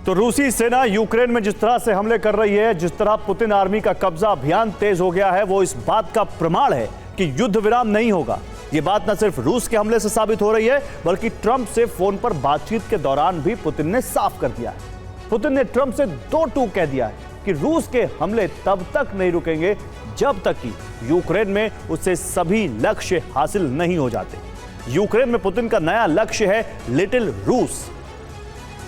तो रूसी सेना यूक्रेन में जिस तरह से हमले कर रही है, जिस तरह पुतिन आर्मी का कब्जा अभियान तेज हो गया है, वो इस बात का प्रमाण है कि युद्ध विराम नहीं होगा। ये बात न सिर्फ रूस के हमले से साबित हो रही है, बल्कि ट्रंप से फोन पर बातचीत के दौरान भी पुतिन ने साफ कर दिया है। पुतिन ने ट्रंप से दो टूक कह दिया है कि रूस के हमले तब तक नहीं रुकेंगे जब तक कि यूक्रेन में उससे सभी लक्ष्य हासिल नहीं हो जाते। यूक्रेन में पुतिन का नया लक्ष्य है लिटिल रूस।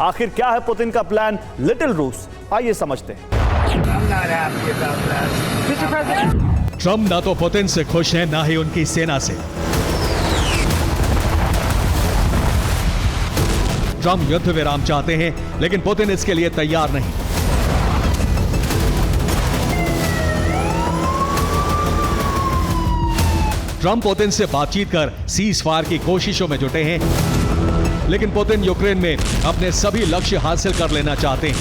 आखिर क्या है पुतिन का प्लान लिटिल रूस, आइए समझते हैं। ट्रंप ना तो पुतिन से खुश हैं, ना ही उनकी सेना से। ट्रंप युद्ध विराम चाहते हैं, लेकिन पुतिन इसके लिए तैयार नहीं। ट्रंप पुतिन से बातचीत कर सीज फायर की कोशिशों में जुटे हैं, लेकिन पुतिन यूक्रेन में अपने सभी लक्ष्य हासिल कर लेना चाहते हैं।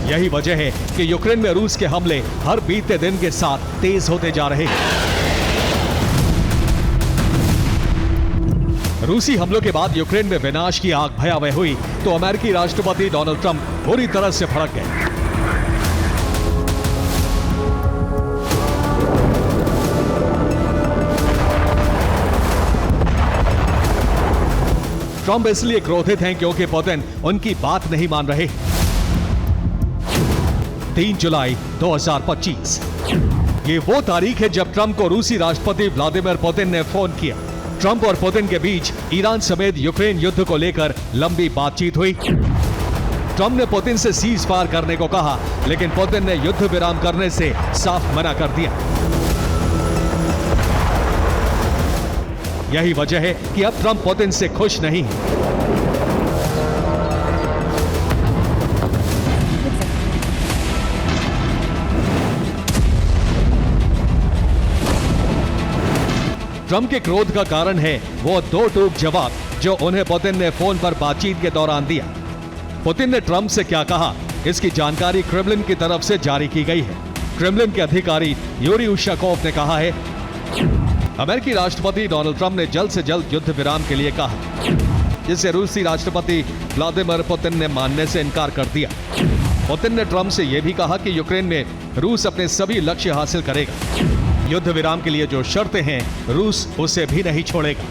यही वजह है कि यूक्रेन में रूस के हमले हर बीतते दिन के साथ तेज होते जा रहे हैं। रूसी हमलों के बाद यूक्रेन में विनाश की आग भयावह हुई तो अमेरिकी राष्ट्रपति डोनाल्ड ट्रंप बुरी तरह से भड़क गए। ट्रंप इसलिए क्रोधित हैं क्योंकि पुतिन उनकी बात नहीं मान रहे। 3 जुलाई 2025 ये वो तारीख है जब ट्रंप को रूसी राष्ट्रपति व्लादिमीर पुतिन ने फोन किया। ट्रंप और पुतिन के बीच ईरान समेत यूक्रेन युद्ध को लेकर लंबी बातचीत हुई। ट्रंप ने पुतिन से सीज फायर करने को कहा, लेकिन पुतिन ने युद्ध विराम करने से साफ मना कर दिया। यही वजह है कि अब ट्रंप पुतिन से खुश नहीं है। ट्रंप के क्रोध का कारण है वो दो टूक जवाब जो उन्हें पुतिन ने फोन पर बातचीत के दौरान दिया। पुतिन ने ट्रंप से क्या कहा, इसकी जानकारी क्रेमलिन की तरफ से जारी की गई है। क्रेमलिन के अधिकारी यूरी उशाकोव ने कहा है, अमेरिकी राष्ट्रपति डोनाल्ड ट्रंप ने जल्द से जल्द युद्ध विराम के लिए कहा, जिसे रूसी राष्ट्रपति व्लादिमीर पुतिन ने मानने से इनकार कर दिया। पुतिन ने ट्रंप से यह भी कहा कि यूक्रेन में रूस अपने सभी लक्ष्य हासिल करेगा। युद्ध विराम के लिए जो शर्तें हैं, रूस उसे भी नहीं छोड़ेगा।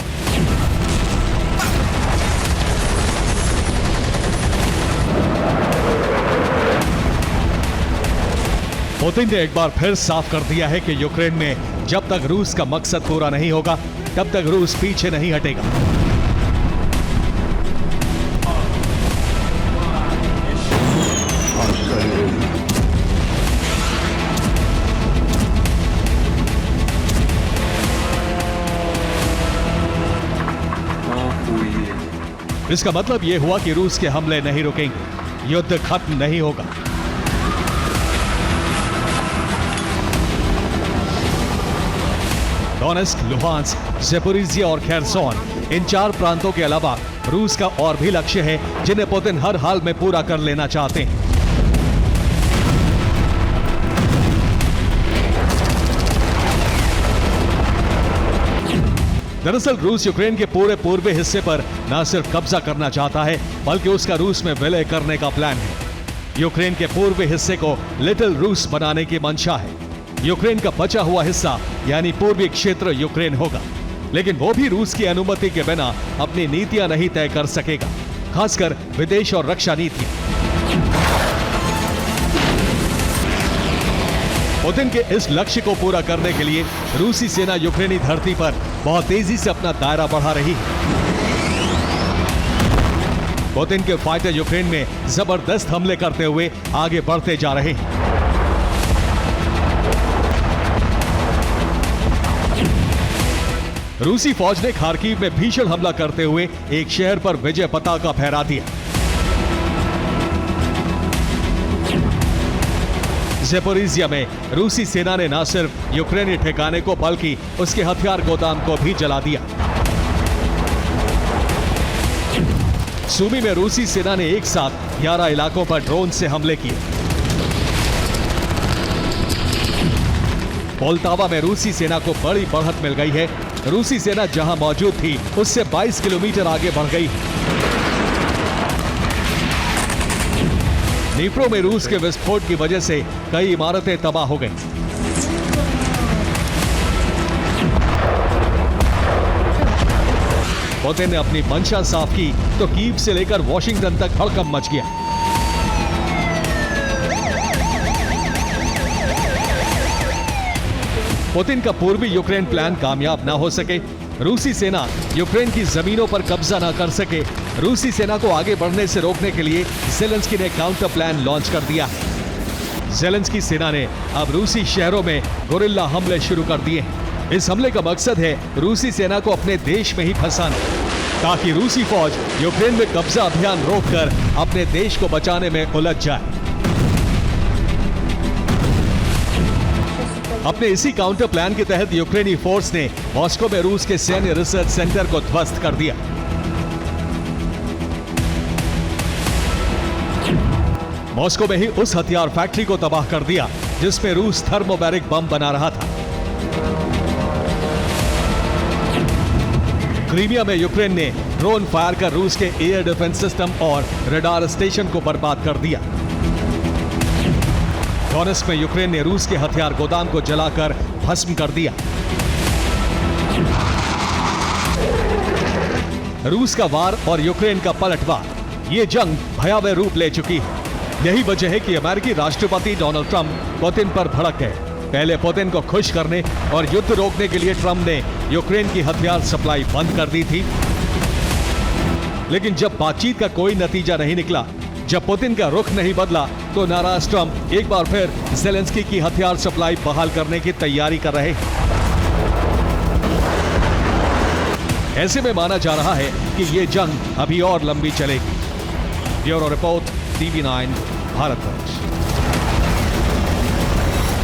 पुतिन ने एक बार फिर साफ कर दिया है कि यूक्रेन में जब तक रूस का मकसद पूरा नहीं होगा, तब तक रूस पीछे नहीं हटेगा। इसका मतलब यह हुआ कि रूस के हमले नहीं रुकेंगे, युद्ध खत्म नहीं होगा। डोनेस्क, लुहांस्क, ज़ेपोरिज़िया और खेरसोन, इन 4 प्रांतों के अलावा रूस का और भी लक्ष्य है जिन्हें पुतिन हर हाल में पूरा कर लेना चाहते हैं। दरअसल रूस यूक्रेन के पूरे पूर्वी हिस्से पर न सिर्फ कब्जा करना चाहता है, बल्कि उसका रूस में विलय करने का प्लान है। यूक्रेन के पूर्वी हिस्से को लिटिल रूस बनाने की मंशा है। यूक्रेन का बचा हुआ हिस्सा यानी पूर्वी क्षेत्र यूक्रेन होगा, लेकिन वो भी रूस की अनुमति के बिना अपनी नीतियां नहीं तय कर सकेगा, खासकर विदेश और रक्षा नीतियां। पुतिन के इस लक्ष्य को पूरा करने के लिए रूसी सेना यूक्रेनी धरती पर बहुत तेजी से अपना दायरा बढ़ा रही है। पुतिन के फाइटर यूक्रेन में जबरदस्त हमले करते हुए आगे बढ़ते जा रहे हैं। रूसी फौज ने खार्किव में भीषण हमला करते हुए एक शहर पर विजय पताका फहरा दिया। ज़ेपोरिज़िया में रूसी सेना ने न सिर्फ यूक्रेनी ठिकाने को बल्कि उसके हथियार गोदाम को भी जला दिया। सूमी में रूसी सेना ने एक साथ 11 इलाकों पर ड्रोन से हमले किए। पोल्टावा में रूसी सेना को बड़ी बढ़त मिल गई है। रूसी सेना जहां मौजूद थी उससे 22 किलोमीटर आगे बढ़ गई। नीप्रो में रूस के विस्फोट की वजह से कई इमारतें तबाह हो गईं। पुतिन ने अपनी मंशा साफ की तो कीव से लेकर वॉशिंगटन तक हड़कंप मच गया। पुतिन का पूर्वी यूक्रेन प्लान कामयाब ना हो सके, रूसी सेना यूक्रेन की जमीनों पर कब्जा ना कर सके, रूसी सेना को आगे बढ़ने से रोकने के लिए ज़ेलेंस्की ने काउंटर प्लान लॉन्च कर दिया। ज़ेलेंस्की सेना ने अब रूसी शहरों में गोरिल्ला हमले शुरू कर दिए हैं। इस हमले का मकसद है रूसी सेना को अपने देश में ही फंसाना, ताकि रूसी फौज यूक्रेन में कब्जा अभियान रोककर अपने देश को बचाने में उलझ जाए। अपने इसी काउंटर प्लान के तहत यूक्रेनी फोर्स ने मॉस्को में रूस के सैन्य रिसर्च सेंटर को ध्वस्त कर दिया। मॉस्को में ही उस हथियार फैक्ट्री को तबाह कर दिया जिसमें रूस थर्मोबैरिक बम बना रहा था। क्रीमिया में यूक्रेन ने ड्रोन फायर कर रूस के एयर डिफेंस सिस्टम और रडार स्टेशन को बर्बाद कर दिया। डोनेट्स्क में यूक्रेन ने रूस के हथियार गोदाम को जलाकर भस्म कर दिया। रूस का वार और यूक्रेन का पलटवार, ये जंग भयावह रूप ले चुकी है। यही वजह है कि अमेरिकी राष्ट्रपति डोनाल्ड ट्रंप पुतिन पर भड़क गए। पहले पुतिन को खुश करने और युद्ध रोकने के लिए ट्रंप ने यूक्रेन की हथियार सप्लाई बंद कर दी थी, लेकिन जब बातचीत का कोई नतीजा नहीं निकला, जब पुतिन का रुख नहीं बदला, तो नाराज ट्रंप एक बार फिर ज़ेलेंस्की की हथियार सप्लाई बहाल करने की तैयारी कर रहे हैं। ऐसे में माना जा रहा है कि यह जंग अभी और लंबी चलेगी। Bureau report, TV9 Bharatvarsh.